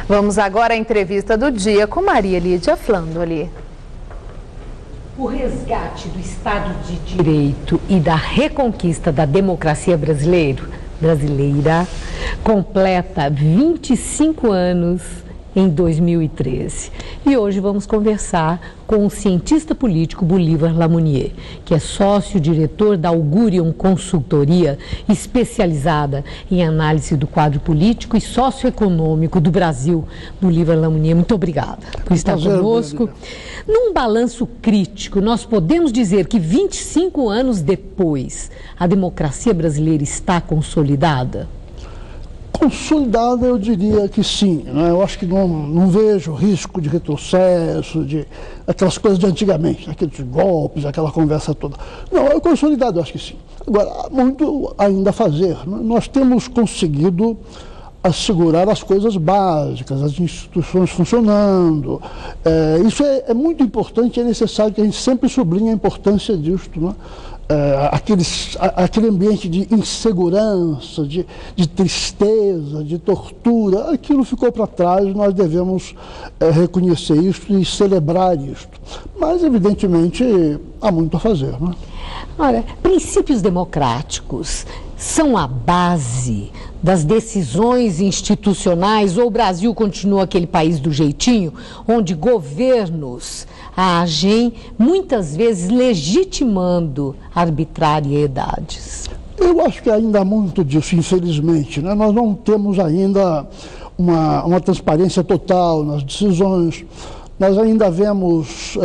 Vamos agora à entrevista do dia com Maria Lídia Flandoli. O resgate do Estado de Direito e da reconquista da democracia brasileira completa 25 anos em 2013. E hoje vamos conversar com o cientista político Bolívar Lamounier, que é sócio-diretor da Augurion Consultoria, especializada em análise do quadro político e socioeconômico do Brasil. Bolívar Lamounier, muito obrigada por estar conosco. Num balanço crítico, nós podemos dizer que 25 anos depois, a democracia brasileira está consolidada? Consolidada, eu diria que sim, né? Eu acho que não vejo risco de retrocesso, de aquelas coisas de antigamente, aqueles golpes, aquela conversa toda. Não, é consolidado, eu acho que sim. Agora, há muito ainda a fazer, né? Nós temos conseguido assegurar as coisas básicas, as instituições funcionando. Isso é muito importante, é necessário que a gente sempre sublinhe a importância disso, né? Aquele ambiente de insegurança, de tristeza, de tortura, aquilo ficou para trás. Nós devemos reconhecer isso e celebrar isso. Mas, evidentemente, há muito a fazer, né? Ora, princípios democráticos são a base das decisões institucionais, ou o Brasil continua aquele país do jeitinho, onde governos agem muitas vezes legitimando arbitrariedades? Eu acho que ainda há muito disso, infelizmente, né? Nós não temos ainda uma transparência total nas decisões. Nós ainda vemos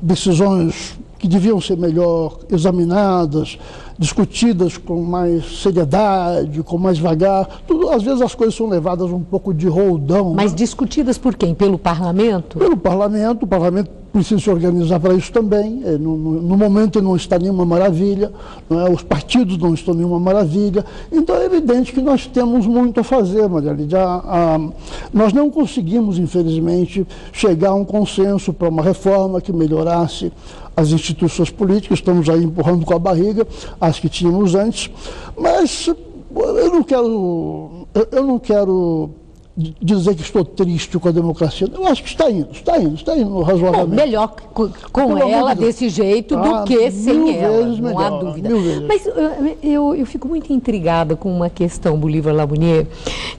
decisões que deviam ser melhor examinadas, discutidas com mais seriedade, com mais vagar. Às vezes as coisas são levadas um pouco de roldão. Mas né? Discutidas por quem? Pelo parlamento? Pelo parlamento. O parlamento precisa se organizar para isso também. No momento não está nenhuma maravilha, não é? Os partidos não estão nenhuma maravilha. Então é evidente que nós temos muito a fazer, Maria Lídia. Nós não conseguimos, infelizmente, chegar a um consenso para uma reforma que melhorasse as instituições políticas. Estamos aí empurrando com a barriga as que tínhamos antes, mas eu não quero dizer que estou triste com a democracia. Eu acho que está indo razoavelmente. Bom, melhor com ela desse jeito do que sem ela, não há dúvida. Mas eu fico muito intrigada com uma questão, Bolívar Lamounier,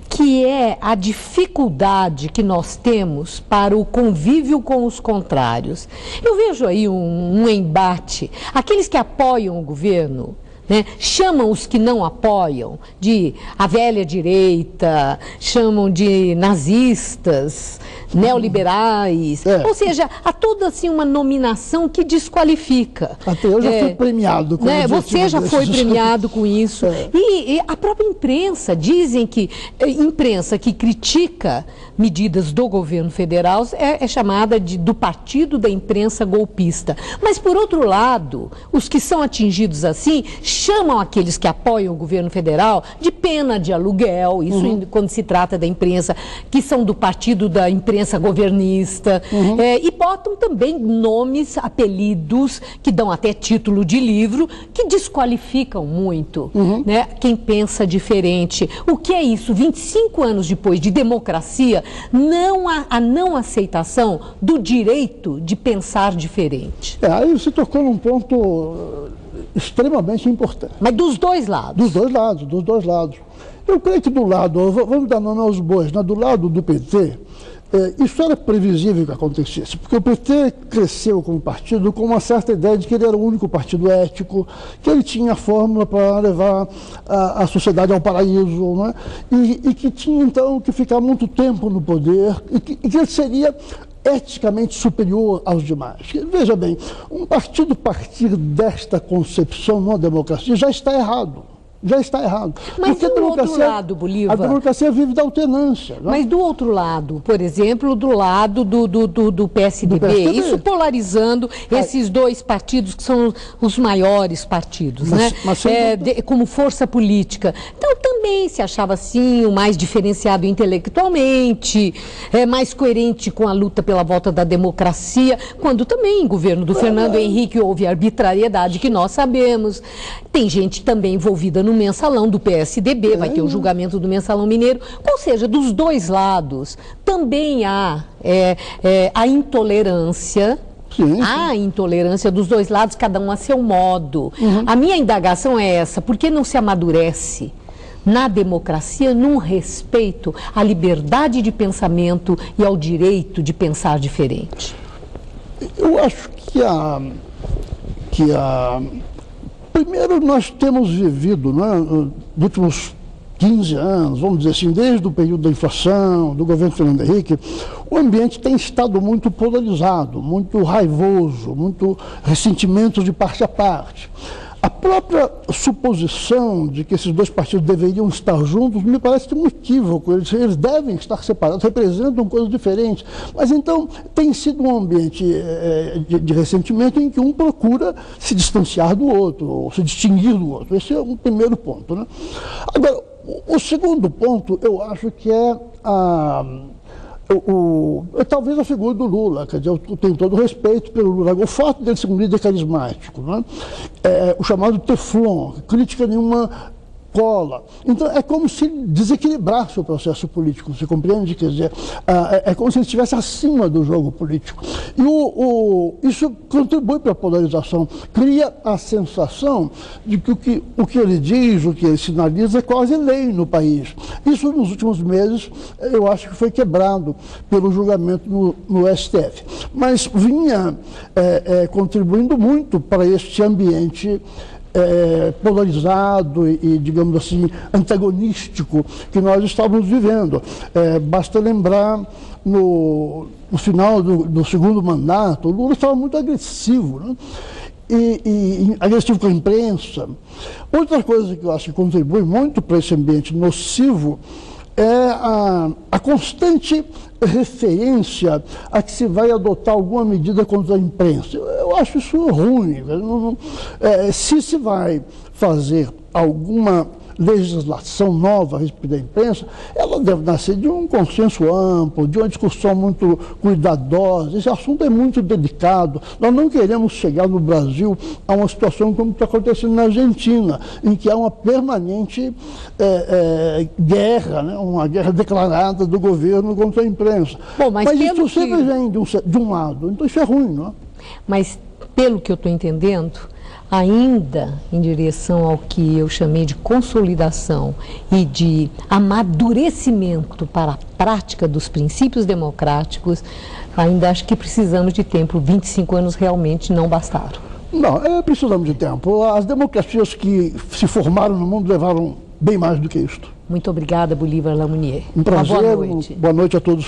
que é a dificuldade que nós temos para o convívio com os contrários. Eu vejo aí um embate. Aqueles que apoiam o governo, né, chamam os que não apoiam de a velha direita, chamam de nazistas, neoliberais, ou seja, há toda assim uma nominação que desqualifica. Até eu já fui premiado com isso. Você já foi premiado com isso. E a própria imprensa, dizem que imprensa que critica medidas do governo federal é chamada do partido da imprensa golpista. Mas, por outro lado, os que são atingidos assim chamam aqueles que apoiam o governo federal de pena de aluguel, isso quando se trata da imprensa, que são do partido da imprensa governista, e botam também nomes, apelidos, que dão até título de livro, que desqualificam muito, né, quem pensa diferente. O que é isso? 25 anos depois de democracia, a não aceitação do direito de pensar diferente. Aí você tocou num ponto extremamente importante. Mas dos dois lados? Dos dois lados. Eu creio que do lado, vamos dar nome aos bois, né? Do lado do PT, isso era previsível que acontecesse, porque o PT cresceu como partido com uma certa ideia de que ele era o único partido ético, que ele tinha a fórmula para levar a sociedade ao paraíso, né? E que tinha então que ficar muito tempo no poder, e que ele seria eticamente superior aos demais. Veja bem, um partido partir desta concepção numa democracia já está errado. Já está errado. Mas do outro lado, Bolívar... A democracia vive da alternância. Não? Mas do outro lado, por exemplo, do lado do PSDB, isso polarizando esses dois partidos que são os maiores partidos, né? Como força política. Então também se achava assim o mais diferenciado intelectualmente, mais coerente com a luta pela volta da democracia, quando também em governo do Fernando Henrique houve arbitrariedade que nós sabemos. Tem gente também envolvida no mensalão do PSDB, vai ter o julgamento do mensalão mineiro. Ou seja, dos dois lados também há a intolerância. Sim. Há intolerância dos dois lados, cada um a seu modo. A minha indagação é essa: por que não se amadurece na democracia num respeito à liberdade de pensamento e ao direito de pensar diferente? Eu acho que primeiro, nós temos vivido, né, nos últimos 15 anos, vamos dizer assim, desde o período da inflação, do governo Fernando Henrique, o ambiente tem estado muito polarizado, muito raivoso, muito ressentimento de parte a parte. A própria suposição de que esses dois partidos deveriam estar juntos me parece um equívoco. Eles devem estar separados, representam coisas diferentes. Mas então tem sido um ambiente de ressentimento em que um procura se distanciar do outro, ou se distinguir do outro. Esse é um primeiro ponto, né? Agora, o segundo ponto, eu acho que é talvez a figura do Lula. Quer dizer, eu tenho todo o respeito pelo Lula. O fato dele ser um líder carismático, né? O chamado Teflon, crítica nenhuma cola. Então, é como se desequilibrasse o processo político, você compreende? Quer dizer, é como se ele estivesse acima do jogo político. E isso contribui para a polarização, cria a sensação de que o que ele diz, o que ele sinaliza é quase lei no país. Isso, nos últimos meses, eu acho que foi quebrado pelo julgamento no STF. Mas vinha contribuindo muito para este ambiente polarizado e, digamos assim, antagonístico que nós estávamos vivendo. Basta lembrar, no final do segundo mandato, o Lula estava muito agressivo, né? E agressivo com a imprensa. Outra coisa que eu acho que contribui muito para esse ambiente nocivo é a constante referência a que se vai adotar alguma medida contra a imprensa. Eu acho isso ruim. Se se vai fazer alguma legislação nova a respeito da imprensa, ela deve nascer de um consenso amplo, de uma discussão muito cuidadosa. Esse assunto é muito delicado. Nós não queremos chegar no Brasil a uma situação como está acontecendo na Argentina, em que há uma permanente guerra, né? Uma guerra declarada do governo contra a imprensa. Bom, mas isso sempre vem de um lado, então isso é ruim, não é? Mas, pelo que eu estou entendendo, ainda em direção ao que eu chamei de consolidação e de amadurecimento para a prática dos princípios democráticos, ainda acho que precisamos de tempo. 25 anos realmente não bastaram. Não, precisamos de tempo. As democracias que se formaram no mundo levaram bem mais do que isto. Muito obrigada, Bolívar Lamounier. Um prazer, boa noite. Boa noite a todos